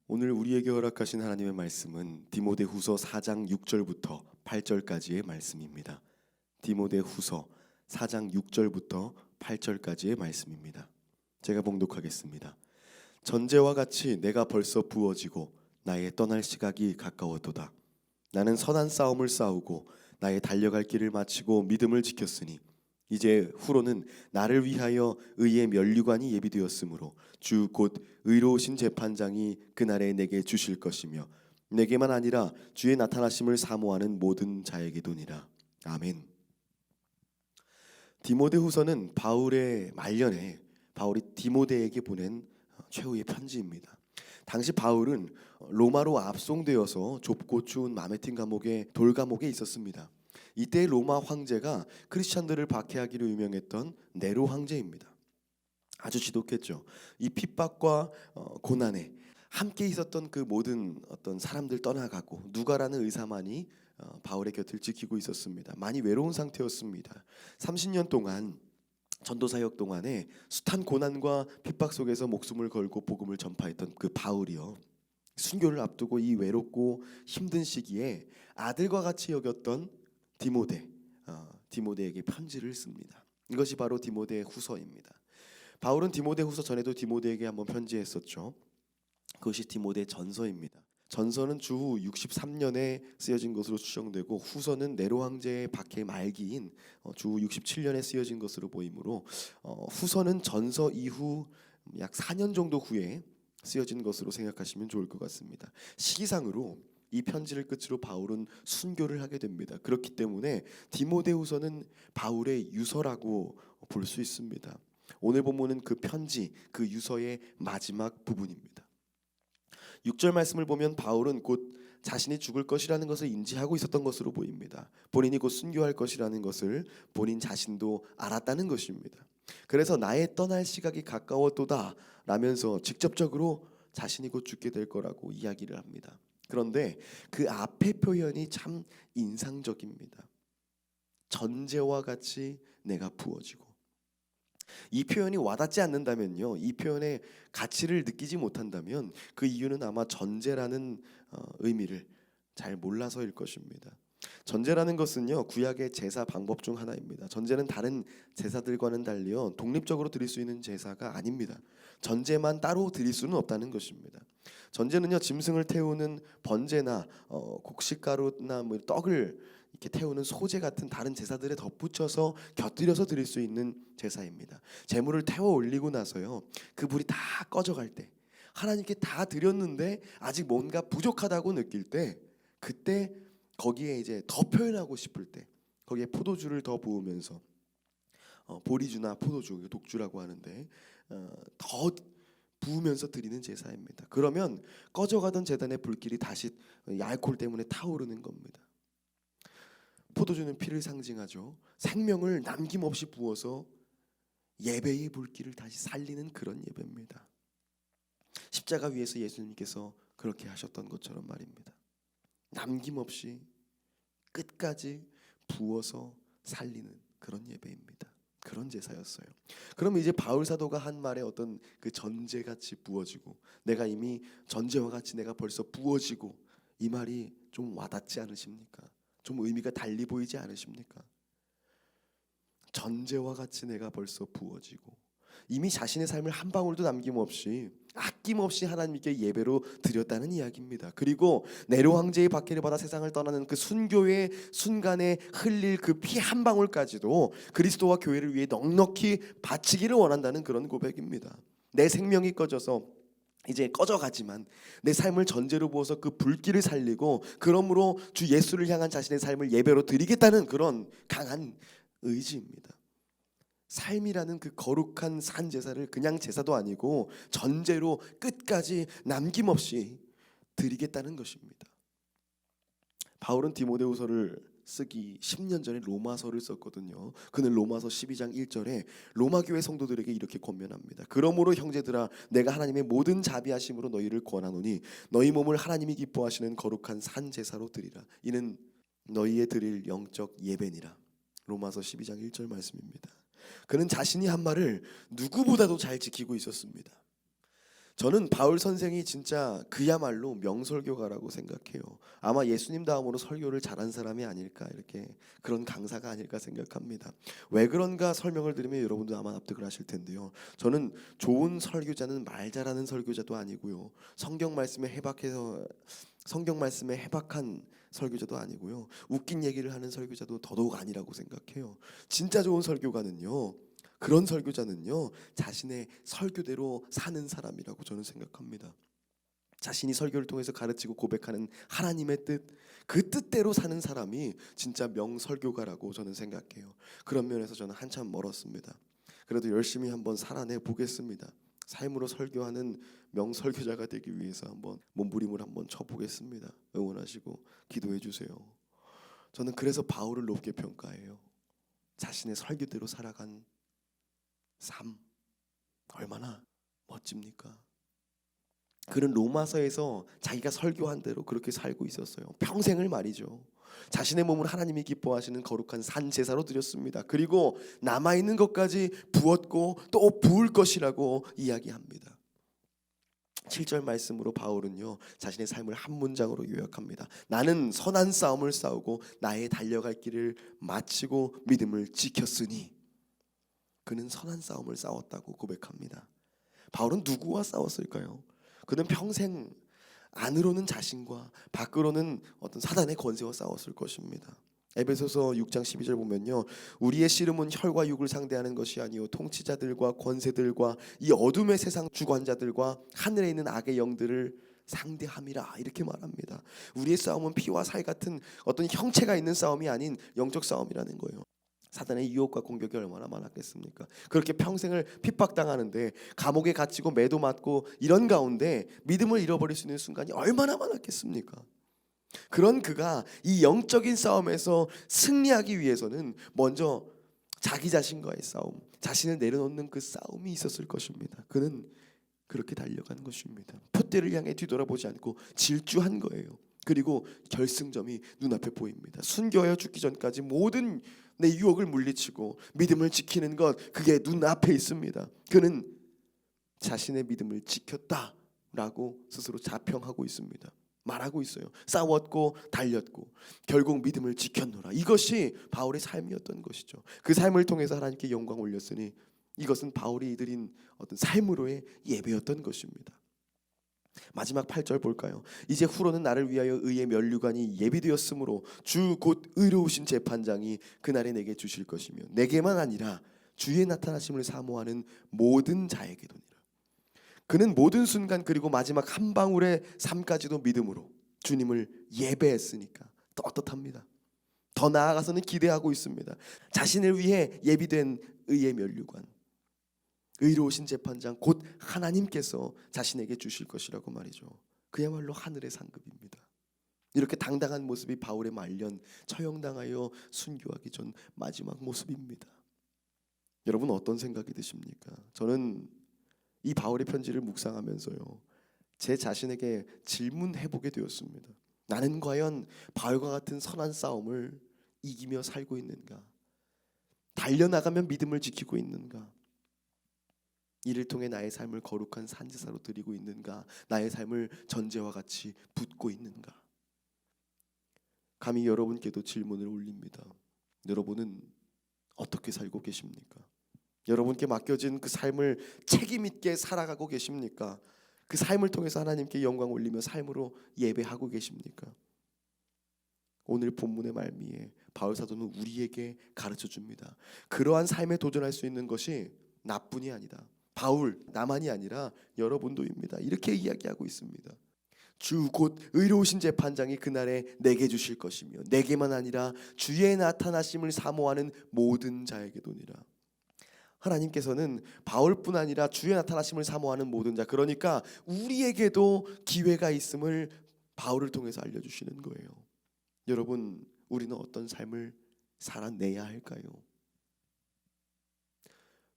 오늘 우리에게 허락하신 하나님의 말씀은 디모데후서 4장 6절부터 8절까지의 말씀입니다. 디모데후서 4장 6절부터 8절까지의 말씀입니다. 제가 봉독하겠습니다. 전제와 같이 내가 벌써 부어지고 나의 떠날 시각이 가까웠도다. 나는 선한 싸움을 싸우고 나의 달려갈 길을 마치고 믿음을 지켰으니 이제 후로는 나를 위하여 의의 면류관이 예비되었으므로 주 곧 의로우신 재판장이 그날에 내게 주실 것이며 내게만 아니라 주의 나타나심을 사모하는 모든 자에게도니라. 아멘. 디모데후서는 바울의 말년에 바울이 디모데에게 보낸 최후의 편지입니다. 당시 바울은 로마로 압송되어서 좁고 추운 마메틴 감옥의 돌감옥에 있었습니다. 이때 로마 황제가 크리스천들을 박해하기로 유명했던 네로 황제입니다. 아주 지독했죠. 이 핍박과 고난에 함께 있었던 그 모든 어떤 사람들 떠나가고 누가라는 의사만이 바울의 곁을 지키고 있었습니다. 많이 외로운 상태였습니다. 30년 동안 전도 사역 동안에 숱한 고난과 핍박 속에서 목숨을 걸고 복음을 전파했던 그 바울이요, 순교를 앞두고 이 외롭고 힘든 시기에 아들과 같이 여겼던 디모데에게 편지를 씁니다. 이것이 바로 디모데 후서입니다. 바울은 디모데 후서 전에도 디모데에게 한번 편지했었죠. 그것이 디모데 전서입니다. 전서는 주후 63년에 쓰여진 것으로 추정되고 후서는 네로 황제의 박해 말기인 주후 67년에 쓰여진 것으로 보이므로 후서는 전서 이후 약 4년 정도 후에 쓰여진 것으로 생각하시면 좋을 것 같습니다. 시기상으로 이 편지를 끝으로 바울은 순교를 하게 됩니다. 그렇기 때문에 디모데후서는 바울의 유서라고 볼 수 있습니다. 오늘 본문은 그 편지, 그 유서의 마지막 부분입니다. 6절 말씀을 보면 바울은 곧 자신이 죽을 것이라는 것을 인지하고 있었던 것으로 보입니다. 본인이 곧 순교할 것이라는 것을 본인 자신도 알았다는 것입니다. 그래서 나의 떠날 시각이 가까웠도다 라면서 직접적으로 자신이 곧 죽게 될 거라고 이야기를 합니다. 그런데 그 앞의 표현이 참 인상적입니다. 전제와 같이 내가 부어지고. 이 표현이 와닿지 않는다면요, 이 표현의 가치를 느끼지 못한다면 그 이유는 아마 전제라는 의미를 잘 몰라서일 것입니다. 전제라는 것은요, 구약의 제사 방법 중 하나입니다. 전제는 다른 제사들과는 달리요 독립적으로 드릴 수 있는 제사가 아닙니다. 전제만 따로 드릴 수는 없다는 것입니다. 전제는요, 짐승을 태우는 번제나 곡식가루나 뭐 떡을 이렇게 태우는 소제 같은 다른 제사들에 덧붙여서 곁들여서 드릴 수 있는 제사입니다. 제물을 태워 올리고 나서요, 그 불이 다 꺼져갈 때, 하나님께 다 드렸는데 아직 뭔가 부족하다고 느낄 때, 그때 거기에 이제 더 표현하고 싶을 때 거기에 포도주를 더 부으면서 보리주나 포도주, 독주라고 하는데 더 부으면서 드리는 제사입니다. 그러면 꺼져가던 제단의 불길이 다시 알코올 때문에 타오르는 겁니다. 포도주는 피를 상징하죠. 생명을 남김없이 부어서 예배의 불길을 다시 살리는 그런 예배입니다. 십자가 위에서 예수님께서 그렇게 하셨던 것처럼 말입니다. 남김없이 끝까지 부어서 살리는 그런 예배입니다. 그런 제사였어요. 그럼 이제 바울 사도가 한 말에 어떤 그 전제같이 부어지고, 내가 이미 전제와 같이 내가 벌써 부어지고, 이 말이 좀 와닿지 않으십니까? 좀 의미가 달리 보이지 않으십니까? 전제와 같이 내가 벌써 부어지고, 이미 자신의 삶을 한 방울도 남김없이 아낌없이 하나님께 예배로 드렸다는 이야기입니다. 그리고 네로 황제의 박해를 받아 세상을 떠나는 그 순교의 순간에 흘릴 그 피 한 방울까지도 그리스도와 교회를 위해 넉넉히 바치기를 원한다는 그런 고백입니다. 내 생명이 꺼져서 이제 꺼져가지만 내 삶을 전제로 부어서 그 불길을 살리고, 그러므로 주 예수를 향한 자신의 삶을 예배로 드리겠다는 그런 강한 의지입니다. 삶이라는 그 거룩한 산 제사를 그냥 제사도 아니고 전제로 끝까지 남김없이 드리겠다는 것입니다. 바울은 디모데후서를 쓰기 10년 전에 로마서를 썼거든요. 그는 로마서 12장 1절에 로마 교회 성도들에게 이렇게 권면합니다. 그러므로 형제들아, 내가 하나님의 모든 자비하심으로 너희를 권하노니 너희 몸을 하나님이 기뻐하시는 거룩한 산 제사로 드리라. 이는 너희의 드릴 영적 예배니라. 로마서 12장 1절 말씀입니다. 그는 자신이 한 말을 누구보다도 잘 지키고 있었습니다. 저는 바울 선생이 진짜 그야말로 명설교가라고 생각해요. 아마 예수님 다음으로 설교를 잘한 사람이 아닐까, 이렇게 그런 강사가 아닐까 생각합니다. 왜 그런가 설명을 드리면 여러분도 아마 납득을 하실 텐데요. 저는 좋은 설교자는 말 잘하는 설교자도 아니고요. 성경 말씀에 해박한 설교자도 아니고요. 웃긴 얘기를 하는 설교자도 더더욱 아니라고 생각해요. 진짜 좋은 설교가는요, 그런 설교자는요, 자신의 설교대로 사는 사람이라고 저는 생각합니다. 자신이 설교를 통해서 가르치고 고백하는 하나님의 뜻, 그 뜻대로 사는 사람이 진짜 명설교가라고 저는 생각해요. 그런 면에서 저는 한참 멀었습니다. 그래도 열심히 한번 살아내 보겠습니다. 삶으로 설교하는 명설교자가 되기 위해서 한번 몸부림을 한번 쳐보겠습니다. 응원하시고 기도해 주세요. 저는 그래서 바울을 높게 평가해요. 자신의 설교대로 살아간 삶, 얼마나 멋집니까? 그는 로마서에서 자기가 설교한 대로 그렇게 살고 있었어요. 평생을 말이죠. 자신의 몸을 하나님이 기뻐하시는 거룩한 산 제사로 드렸습니다. 그리고 남아있는 것까지 부었고 또 부을 것이라고 이야기합니다. 7절 말씀으로 바울은요, 자신의 삶을 한 문장으로 요약합니다. 나는 선한 싸움을 싸우고 나의 달려갈 길을 마치고 믿음을 지켰으니. 그는 선한 싸움을 싸웠다고 고백합니다. 바울은 누구와 싸웠을까요? 그는 평생 안으로는 자신과 밖으로는 어떤 사단의 권세와 싸웠을 것입니다. 에베소서 6장 12절 보면요, 우리의 씨름은 혈과 육을 상대하는 것이 아니요 통치자들과 권세들과 이 어둠의 세상 주관자들과 하늘에 있는 악의 영들을 상대함이라, 이렇게 말합니다. 우리의 싸움은 피와 살 같은 어떤 형체가 있는 싸움이 아닌 영적 싸움이라는 거예요. 사단의 유혹과 공격이 얼마나 많았겠습니까? 그렇게 평생을 핍박당하는데 감옥에 갇히고 매도 맞고 이런 가운데 믿음을 잃어버릴 수 있는 순간이 얼마나 많았겠습니까? 그런 그가 이 영적인 싸움에서 승리하기 위해서는 먼저 자기 자신과의 싸움, 자신을 내려놓는 그 싸움이 있었을 것입니다. 그는 그렇게 달려간 것입니다. 푯대를 향해 뒤돌아보지 않고 질주한 거예요. 그리고 결승점이 눈앞에 보입니다. 순교하여 죽기 전까지 모든 내 유혹을 물리치고 믿음을 지키는 것, 그게 눈앞에 있습니다. 그는 자신의 믿음을 지켰다라고 스스로 자평하고 있습니다. 말하고 있어요. 싸웠고 달렸고 결국 믿음을 지켰노라. 이것이 바울의 삶이었던 것이죠. 그 삶을 통해서 하나님께 영광 올렸으니 이것은 바울이 드린 어떤 삶으로의 예배였던 것입니다. 마지막 8절 볼까요? 이제 후로는 나를 위하여 의의 면류관이 예비되었으므로 주 곧 의로우신 재판장이 그날에 내게 주실 것이며 내게만 아니라 주의 나타나심을 사모하는 모든 자에게도니라. 그는 모든 순간 그리고 마지막 한 방울의 삶까지도 믿음으로 주님을 예배했으니까 떳떳합니다. 더 나아가서는 기대하고 있습니다. 자신을 위해 예비된 의의 면류관, 의로우신 재판장 곧 하나님께서 자신에게 주실 것이라고 말이죠. 그야말로 하늘의 상급입니다. 이렇게 당당한 모습이 바울의 말년 처형당하여 순교하기 전 마지막 모습입니다. 여러분 어떤 생각이 드십니까? 저는 이 바울의 편지를 묵상하면서요, 제 자신에게 질문해보게 되었습니다. 나는 과연 바울과 같은 선한 싸움을 이기며 살고 있는가? 달려나가며 믿음을 지키고 있는가? 이를 통해 나의 삶을 거룩한 산제사로 드리고 있는가? 나의 삶을 전제와 같이 붙고 있는가? 감히 여러분께도 질문을 올립니다. 여러분은 어떻게 살고 계십니까? 여러분께 맡겨진 그 삶을 책임 있게 살아가고 계십니까? 그 삶을 통해서 하나님께 영광 올리며 삶으로 예배하고 계십니까? 오늘 본문의 말미에 바울 사도는 우리에게 가르쳐 줍니다. 그러한 삶에 도전할 수 있는 것이 나뿐이 아니다. 바울, 나만이 아니라 여러분도입니다. 이렇게 이야기하고 있습니다. 주 곧 의로우신 재판장이 그날에 내게 주실 것이며 내게만 아니라 주의 나타나심을 사모하는 모든 자에게도니라. 하나님께서는 바울뿐 아니라 주의 나타나심을 사모하는 모든 자, 그러니까 우리에게도 기회가 있음을 바울을 통해서 알려주시는 거예요. 여러분, 우리는 어떤 삶을 살아내야 할까요?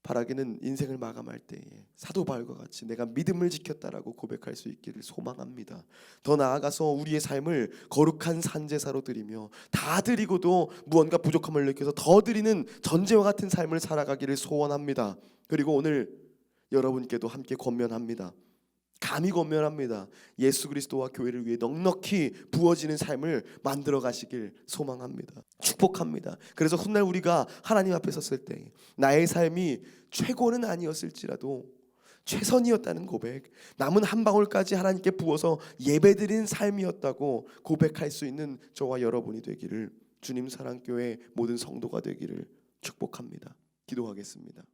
바라기는 인생을 마감할 때에 사도 바울과 같이 내가 믿음을 지켰다라고 고백할 수 있기를 소망합니다. 더 나아가서 우리의 삶을 거룩한 산제사로 드리며 다 드리고도 무언가 부족함을 느껴서 더 드리는 전제와 같은 삶을 살아가기를 소원합니다. 그리고 오늘 여러분께도 함께 권면합니다. 감히 권면합니다. 예수 그리스도와 교회를 위해 넉넉히 부어지는 삶을 만들어 가시길 소망합니다. 축복합니다. 그래서 훗날 우리가 하나님 앞에 섰을 때 나의 삶이 최고는 아니었을지라도 최선이었다는 고백, 남은 한 방울까지 하나님께 부어서 예배드린 삶이었다고 고백할 수 있는 저와 여러분이 되기를, 주님 사랑교회 모든 성도가 되기를 축복합니다. 기도하겠습니다.